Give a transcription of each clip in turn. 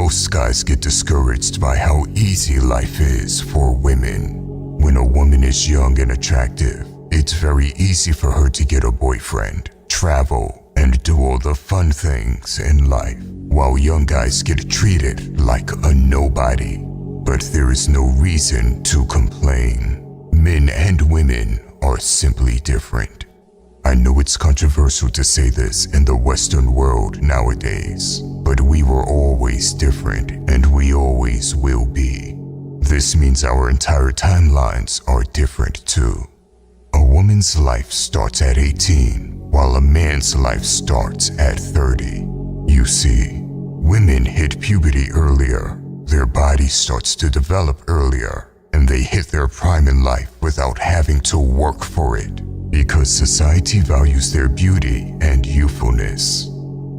Most guys get discouraged by how easy life is for women. When a woman is young and attractive, it's very easy for her to get a boyfriend, travel, and do all the fun things in life, while young guys get treated like a nobody. But there is no reason to complain. Men and women are simply different. I know it's controversial to say this in the Western world nowadays, but we were always different and we always will be. This means our entire timelines are different too. A woman's life starts at 18, while a man's life starts at 30. You see, women hit puberty earlier, their body starts to develop earlier, and they hit their prime in life without having to work for it, because society values their beauty and youthfulness.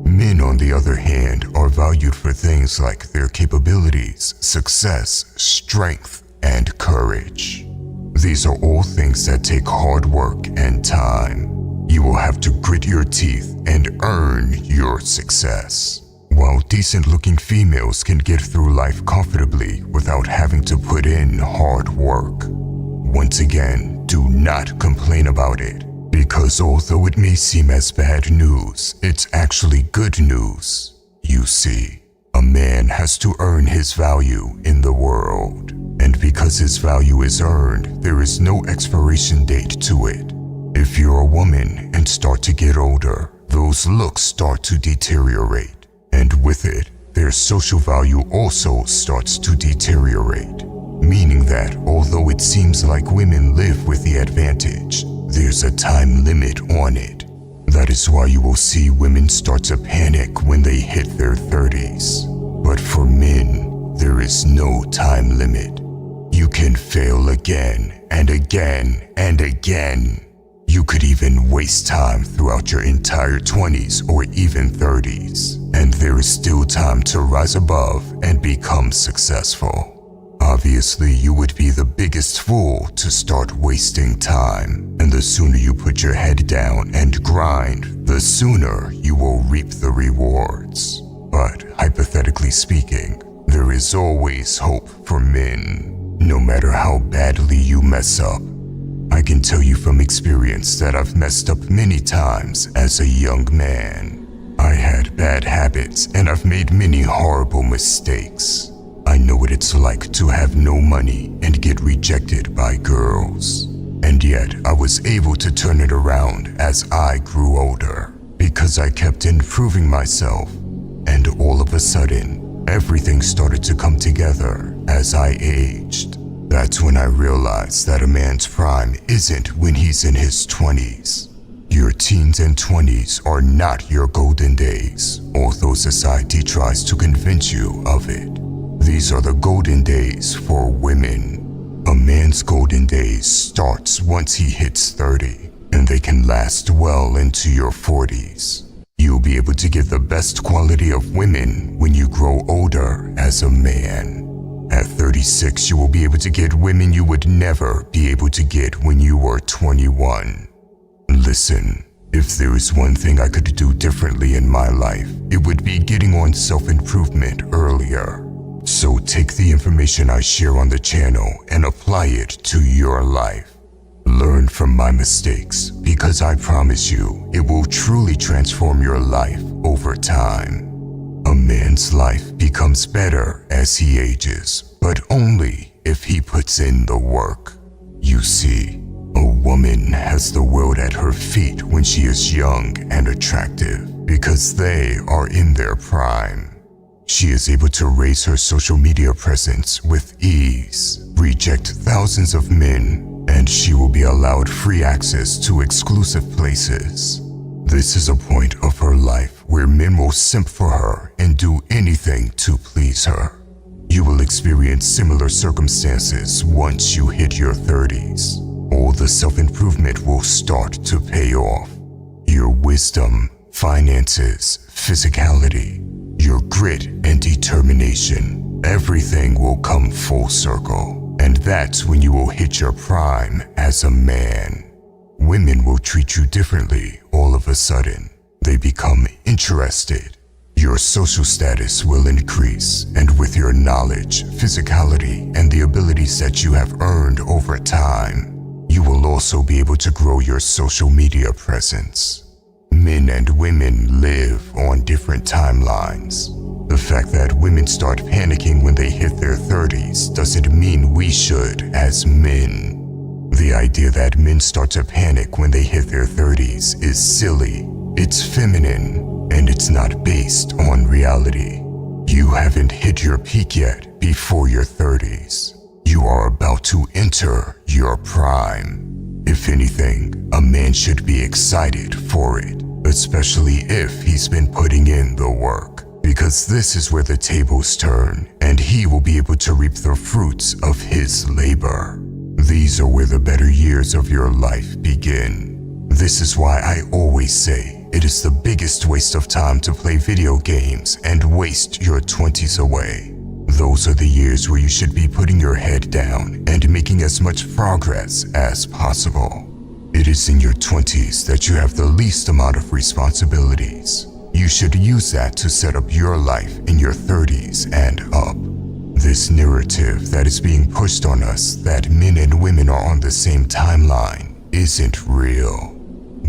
Men, on the other hand, are valued for things like their capabilities, success, strength, and courage. These are all things that take hard work and time. You will have to grit your teeth and earn your success. While decent-looking females can get through life comfortably without having to put in hard work. Once again, do not complain about it, because although it may seem as bad news, it's actually good news. You see, a man has to earn his value in the world, and because his value is earned, there is no expiration date to it. If you're a woman and start to get older, those looks start to deteriorate, and with it, their social value also starts to deteriorate. Meaning that although it seems like women live with the advantage, there's a time limit on it. That is why you will see women start to panic when they hit their 30s. But for men, there is no time limit. You can fail again and again and again. You could even waste time throughout your entire 20s or even 30s, and there is still time to rise above and become successful. Obviously, you would be the biggest fool to start wasting time, and the sooner you put your head down and grind, the sooner you will reap the rewards. But hypothetically speaking, there is always hope for men, no matter how badly you mess up. I can tell you from experience that I've messed up many times as a young man. I had bad habits and I've made many horrible mistakes. I know what it's like to have no money and get rejected by girls. And yet I was able to turn it around as I grew older, because I kept improving myself. And all of a sudden, everything started to come together as I aged. That's when I realized that a man's prime isn't when he's in his 20s. Your teens and 20s are not your golden days, although society tries to convince you of it. These are the golden days for women. A man's golden days starts once he hits 30, and they can last well into your 40s. You'll be able to get the best quality of women when you grow older as a man. At 36, you will be able to get women you would never be able to get when you were 21. Listen, if there is one thing I could do differently in my life, it would be getting on self-improvement earlier. So take the information I share on the channel and apply it to your life. Learn from my mistakes, because I promise you, it will truly transform your life over time. A man's life becomes better as he ages, but only if he puts in the work. You see, a woman has the world at her feet when she is young and attractive, because they are in their prime. She is able to raise her social media presence with ease, reject thousands of men, and she will be allowed free access to exclusive places. This is a point of her life where men will simp for her and do anything to please her. You will experience similar circumstances once you hit your 30s. All the self-improvement will start to pay off. Your wisdom, finances, physicality, your grit and determination, everything will come full circle. And that's when you will hit your prime as a man. Women will treat you differently all of a sudden. They become interested. Your social status will increase, and with your knowledge, physicality, and the abilities that you have earned over time, you will also be able to grow your social media presence. Men and women live on different timelines. The fact that women start panicking when they hit their 30s doesn't mean we should as men. The idea that men start to panic when they hit their 30s is silly. It's feminine, and it's not based on reality. You haven't hit your peak yet before your 30s. You are about to enter your prime. If anything, a man should be excited for it, especially if he's been putting in the work, because this is where the tables turn, and he will be able to reap the fruits of his labor. These are where the better years of your life begin. This is why I always say it is the biggest waste of time to play video games and waste your 20s away. Those are the years where you should be putting your head down and making as much progress as possible. It is in your 20s that you have the least amount of responsibilities. You should use that to set up your life in your 30s and up. This narrative that is being pushed on us that men and women are on the same timeline isn't real.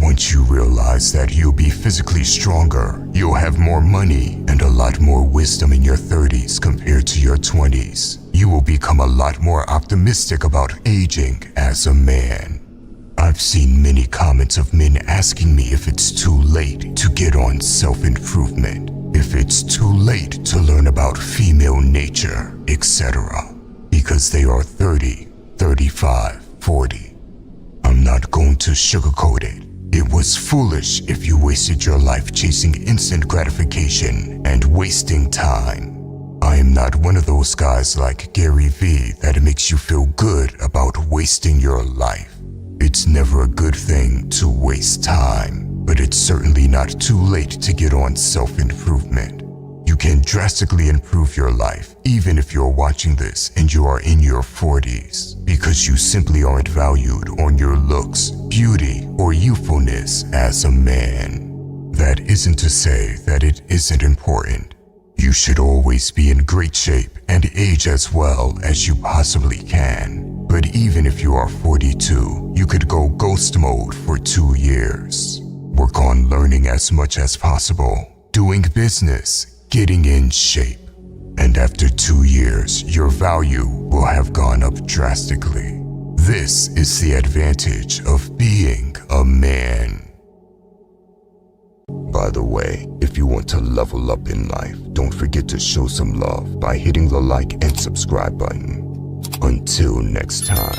Once you realize that you'll be physically stronger, you'll have more money and a lot more wisdom in your 30s compared to your 20s, you will become a lot more optimistic about aging as a man. I've seen many comments of men asking me if it's too late to get on self-improvement, if it's too late to learn about female nature, etc. Because they are 30, 35, 40. I'm not going to sugarcoat it. It was foolish if you wasted your life chasing instant gratification and wasting time. I am not one of those guys like Gary Vee that makes you feel good about wasting your life. It's never a good thing to waste time, but it's certainly not too late to get on self-improvement. You can drastically improve your life even if you're watching this and you are in your 40s, because you simply aren't valued on your looks, beauty, or youthfulness as a man. That isn't to say that it isn't important. You should always be in great shape and age as well as you possibly can. But even if you are 42, you could go ghost mode for 2 years. Work on learning as much as possible, doing business, getting in shape. And after 2 years, your value will have gone up drastically. This is the advantage of being a man. By the way, if you want to level up in life, don't forget to show some love by hitting the like and subscribe button. Until next time.